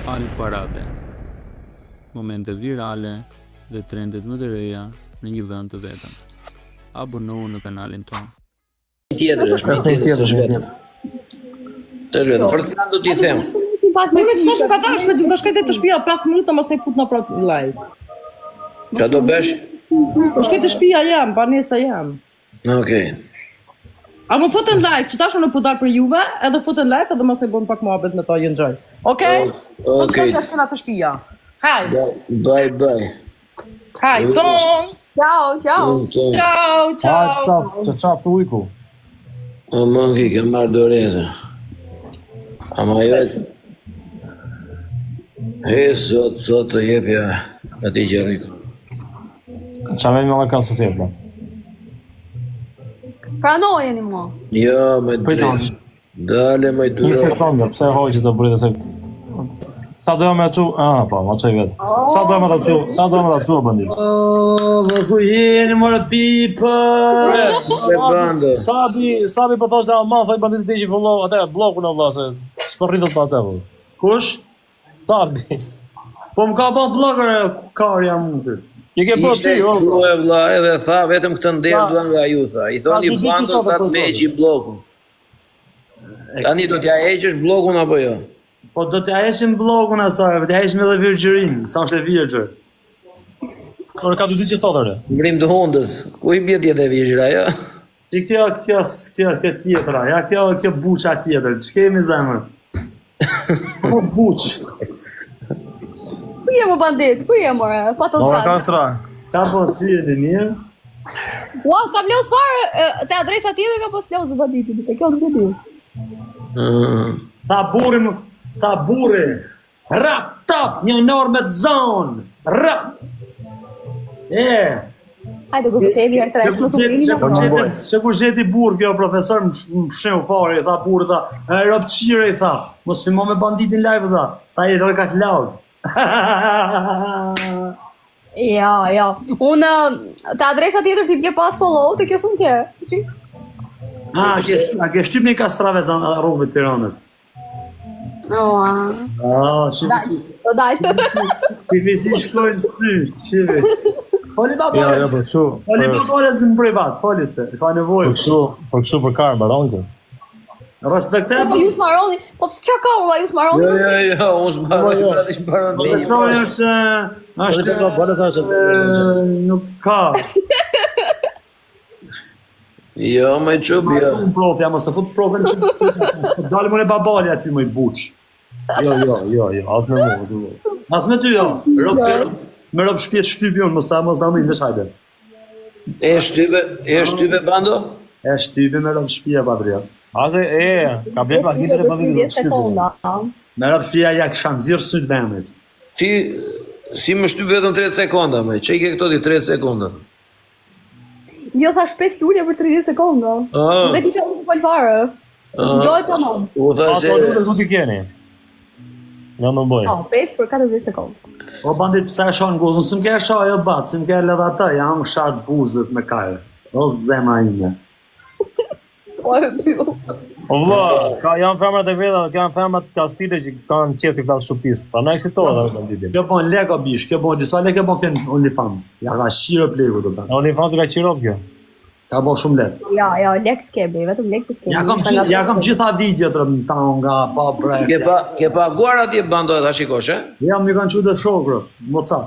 Al parave, momente virale dhe trendet më të reja në një vend të vetëm. Abonohu në kanalin tonë. Tjetër është, me tjetër është vetëm. Të është vetëm, për të kanë do t'i them. Unë me që nashë ka ta është me t'u ka shkajte të shpia 5 minuta mos e fut në prapë live. Qa do besh? Po shkajte shpia jam, pa nesa jam. Okej. A më futën live, që tash unë po dal për juve, edhe futën live edhe mos e bën pak muhabet me ta jënxoj. Okej? Sot shkojnë shkena të shpia. Hajt. Bye bye. Hajt, ton. Ciao, ciao. Ciao, ciao. Që qaftë ujku. O mëngi, ke marrë doreze. Ama jo... sot të jepja ati gjeriku. Qa me nga kanë sësirë, pra? Pranojeni mua. Jo, me drejt. Dale, me Një duro. sekundë, pse hoqë të bërit se... Sa do me qu... po, ma qaj vetë. Sa do me ta qu, bëndit? Më ku jeni, mërë pipër! Se bando. Sabi po thosh dhe Alman, thaj bandit të që follow, atë, bloku në vla, se s'po rritët pa atë, vë. Kush? Sabi. Po më ka ba blogër e karja mundit. Je ke po Ishte ty, o. kru e vla edhe tha, vetëm këtë nderë duan nga ju, tha. I thoni bandos të atë meqi blokun. Tani do t'ja heqësh blokun apo jo? Po do t'ja heshim blogun asaj, t'ja heshim edhe virgjërin, sa është e virgjër. Por ka dy që thotë, re. Mbrim të hundës, ku i bje tjetë e vizhra, jo? Që kjo tjetra, ja kjo buqa tjetër, që kemi zemër? Po buq. Ku je më bandit? Ku je more? Pa të Nora dalë. Kastra. Ta po si e di mirë? Ua, s'kam lëz fare te adresa tjetër ka pas lëz banditit. Te kjo nuk e di. Ta burri, rap, tap, një norme të zonë, rap. Hajde, ku pëse e vjerë të rejtë, mos u rini. Se ku gjeti burë kjo profesor më fshehu fare, i tha burë, tha, e rap qire, i tha, mos filmo me banditin live, tha, sa i rrë ka të laud. Ja. Unë, te adresa tjetër ti ke pas follow, te kjo s'm ke. A ke shtyp një kastrave zanë rrugëve të Tiranës? Oa. Do dajtë. Pifisi shkojnë sy, qive. Foli ba Ja, boles, po kështu. foli ba boles në privat, foli se, ka nevojë. Po kështu për karë, baronke. Respektem, Po ju s'maroni, po pse çka ka ulla, ju s'maroni? Jo, unë s'baron profesori është, nuk ka. Jo, me qup, jo. Unë propja, mos e fut profën që dalë më në babali aty më i buq. Jo, as me mu. As me ty, jo. Me rob shpjet shtypi unë, mos da më indesh hajde. E shtype bando? E shtypi me rob shpia, Badria. Aze, ka blet pa hitër e pa vitë. 10 sekonda. Me rob shpia ja kësha nëzirë syt vendit. Ti, si më shtyp vetëm 30 sekonda, me, që i ke këto ti 30 sekonda? Jo thash 5 lule për 30 sekonda. Nuk e di që nuk fal fare. Gjoj tamam. U tha se... Aso lutë du t'i keni. Ja në bëj. 5 për 40 sekondë. O bandit pse e shonë guzë, nësë më ke shoh jo batë, si më ke ledha të, jam shatë buzët me kajë. O zema ime. Po e pyll. O vëlla, janë femrat e veda, janë femrat kastite që kanë qef t'i flasë shupist. Pa na eksitohet dhe banditin. Kjo bon leko bish, kjo bon disa leke bon kënë OnlyFans. Ja ka shiro pleku të ta. OnlyFans ka qirop kjo. Ka bon shumë lek. Ja, lek s'kebi, vetëm lek s'kebi. Ja kam gjitha video të rëmëtan nga pa brek. Ke paguar atje bando e ta shikosh, e? Ja, mi kanë që dhe shokro, moca.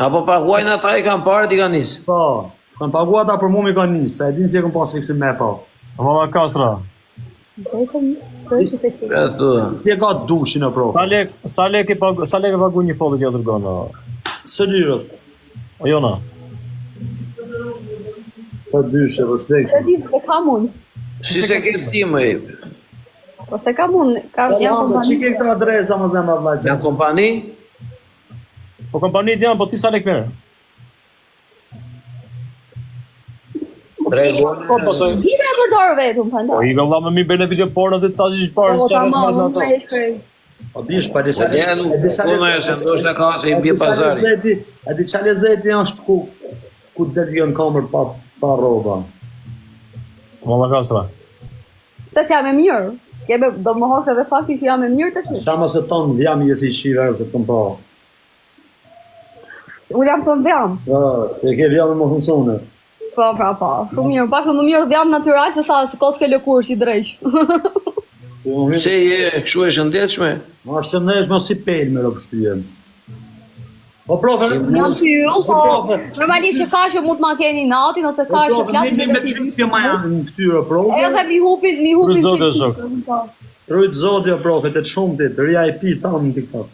Apo paguajnë ata i kanë parë ti kanë nisë? Po, kanë paguar ata për mu mi kanë nisë, e din si e kanë pas fiksim me po. Mama Kastra. E thua. Si e ka dushin e pro. Sa lek e pagu një foto që ja dërgonë? Së lyrët, O jona? të dyshe, respekt. E di se kam unë. Si se ke ti më i? Po se kam unë, jam Që kompani. ke këta adresa më zemë vlajtë? Janë kompani? Po kompanit janë, po ti sa lek merë? Gjithë e përdorë vetëm, Po pëndar. i ka vla me mi bërë në video porno dhe të tash i shparë Po së qarës tamam, me unë ato. me e shkrej. O bish, pa disa Ja, nuk punë e se ndoshta ka se i bje pazari. E di qa lezeti është ku të detë kamër pa roba. Mama Kastra. Se s'jam e mirë. Kebe, do më hosh edhe fakti që jam e mirë të ty. Shama se tonë vjam jesi i shive, se të këmë pa. Unë jam të ndjam. E ke vjam e më funksione. Po. Shumë mirë. Pak të më mirë dhjam natyral se sa se koske lëkur si drejsh. Se je, kështu e shëndetshme? Ma shëndetshme si pelë me rëpështyjem. O profe, Jam pyll, po normalisht që ka që mund t'ma keni natin, ose ka që flasë me ty kjo ma janë në ftyrë, profe. Ose mi hupin Zotë, si Zok. Rujtë zotja, profe, të shumë të të rria i pi tamë në TikTok.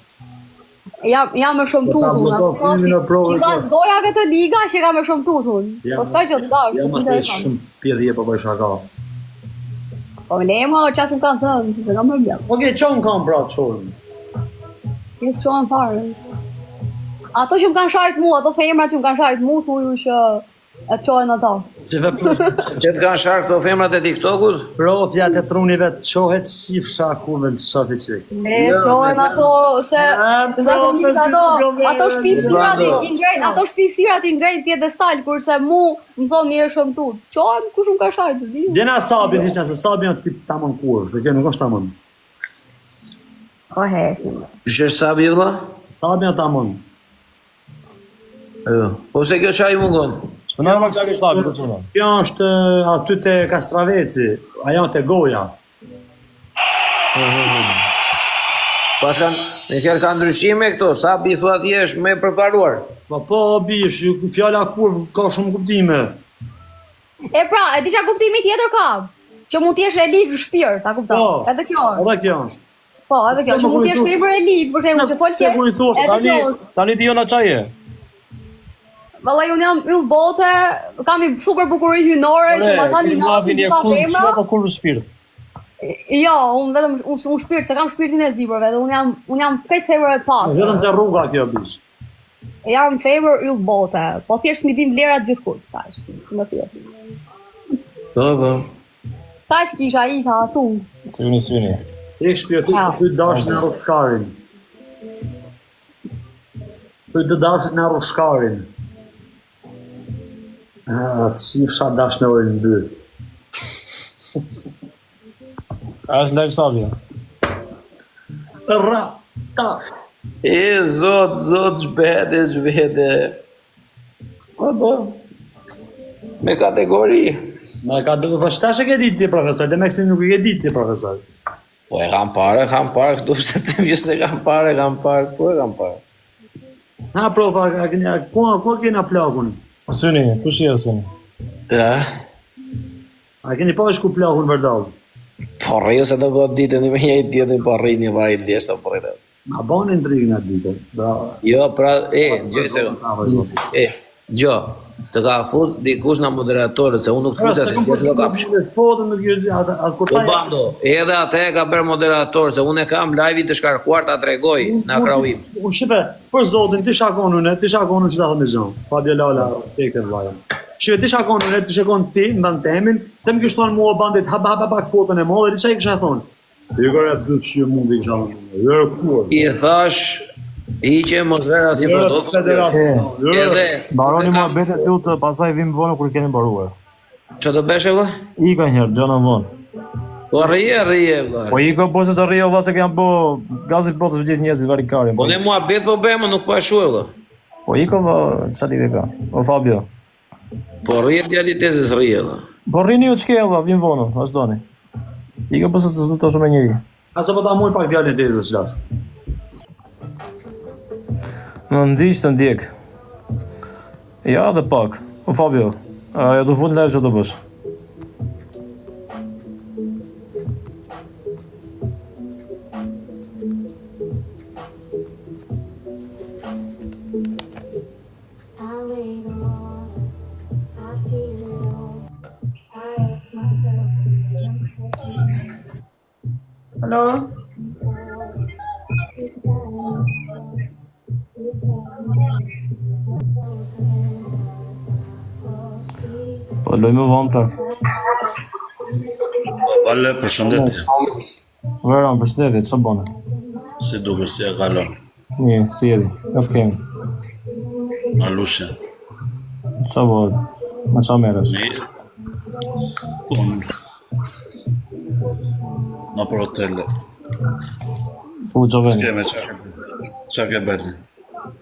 Jam më shumë tutun. I pas gojave të liga që ka më shumë tutun. Po s'ka që të dash. Jam ashtë e shumë pjedhje për bëj shaka. Po lema, qasë më kanë thënë, se ka më bjëm. Oke, që më kam pra të qonë? Jesë qonë fare. Ato që më kanë shajt mu, ato femrat që më kanë shajt mu, thuju që e të qojnë ato. Që të kanë sharë këto femrat e TikTokut? Profja të trunive të qohet si fshakuve në sofi qik. E qojnë ato, se zakonisht ato shpifësirat i ngrejt pjedestal, kurse mu më thonë një e shumë tut. Qojnë, kush më ka shajt, të di? Djena Sabin, ishtë nëse Sabin janë tip tamën kurë, se kjo nuk është tamën. O hesim. Që është Sabi vla? Sabin janë tamën. Po se kjo qaj mungon? Në në kërë Sabi, këtë që Kjo është aty të Kastraveci, ajo të goja. Pas kanë, në fjallë ka ndryshime këto, Sabi thua ti është me përparuar. Po, bish, fjalla kur ka shumë kuptime. E pra, e di qa kuptimi tjetër ka? Që mund t'jesh e ligë shpirt, ta kupta? Edhe kjo është. Edhe kjo është. Po, edhe kjo, që mund t'jesh libër e ligë, për shembull që folë që... Tani ti jo në qaje? Valla, unë jam yll bote, kam i super bukuri hynore, që ma kanë një natin të femra. Që kur vë shpirt? Jo, unë vetëm, unë shpirt, se kam shpirtin e zibërve, dhe unë jam krejt femër e pasë. Vetëm të rruga kjo, bish. Jam femër yll bote, po thjesht mi dim vlerat gjithë kujt, tash. Më thjesht. Po. Tash kisha i ka atun. Syni. E shpirtit të ty dash në rrushkarin. Ty të dash në rrushkarin. Të shifësha dash në ojnë në bërë. A është live Sabi? Ta. E, zot, zhvede. Po. Me kategori. Po shtash e ke ditë ti, profesor, dhe me kësi nuk e ke ditë ti, profesor. Po e kam pare, këtu se të më që se kam pare, po e kam pare. Ha, profa, ku kena plakun? Syni, ku shia Syni? Ja. A keni pa shku plakun vërdall? Po rrëjo se do gotë ditën i me njëjtë tjetën, po rrëj një vaj leshtë po rrëjtë. Ma bani në trigën atë ditën, bravo. Jo, pra, gjoj se gjo, të ka fut dikush nga moderatorët, se unë nuk të fusja se të do kapsh. Po bando, edhe atë e ka bërë moderator, se unë e kam live-i të shkarkuar të atregoj në krahujim. Shipe, për zotin, ti shakonu që ta thëmë e gjonë. Fabio Lala, respekte të vajën. Shipe, ti shakonu ti shakon ti, në banë temin, të më kishë thonë mua bandit, haba pak fotën e modhe, që i kësha thonë? I kërë e të dhëtë që mund i kësha thonë. I thash, i që mos vera si fotofë. Baroni mua betet ju të pasaj vim vonë kur keni baruar. Që të beshe vë? I ka njerë, gjona vonë. Po rrije vë. Po i ka posë të rrije vë se kam po gazit po të vëgjit njëzit varikarin. Po ne mua bet po bëjmë, nuk po e shuë vë. Po i ka vë, qa lidhe ka? O Fabio. Po rrije djali tezis rrije vë. Po rrini ju të shkeja vë, vim vonë, ashtë doni. I ka posë të zbuto shumë e njëri. Asa po ta muj pak djali tezis qlash. Në ndishtë të ndjek. Ja dhe pak. O Fabio, ja du fund live që të bësh. Hello? Po lojmë vonë tak. Vale, përshëndetje. Veron, përshëndetje, që bëne? Si duke, si e kalon? Një, si jedi, ja të kemi. Alushe. Qa bëhet? Në qa meresh? Ma për hotele. Fu Gjoveni. Keme qa ke bëti?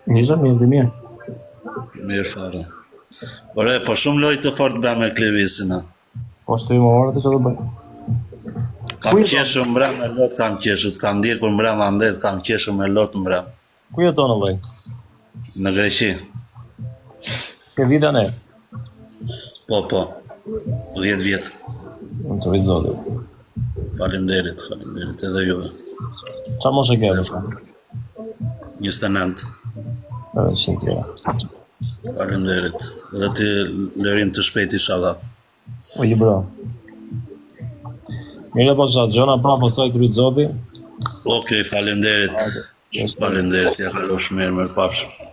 Nisha mirë dhe mirë. Mirë fare. Ore, po shumë lojtë të fort bë me Klevisin, a? Po shtu i më orë të që të bëj. Kam qeshu mbra me lot, kam qeshu. Kam ndjekur mbra ma ndet, kam qeshu me lot mbra. Ku jeton në lej? Në Greqi. Ke vita ne? Po. 10 vjetë. Në të rritë zotit. Faleminderit, edhe juve. Qa mos e ke dhe shka? 29. Edhe 100 tjera. Faleminderit. Edhe ti lërim të shpejt inshallah. O i bro. Mire po qatë, gjona pra po saj të rritë zotit. Okej, faleminderit. Faleminderit, ja kalosh mirë pafshim.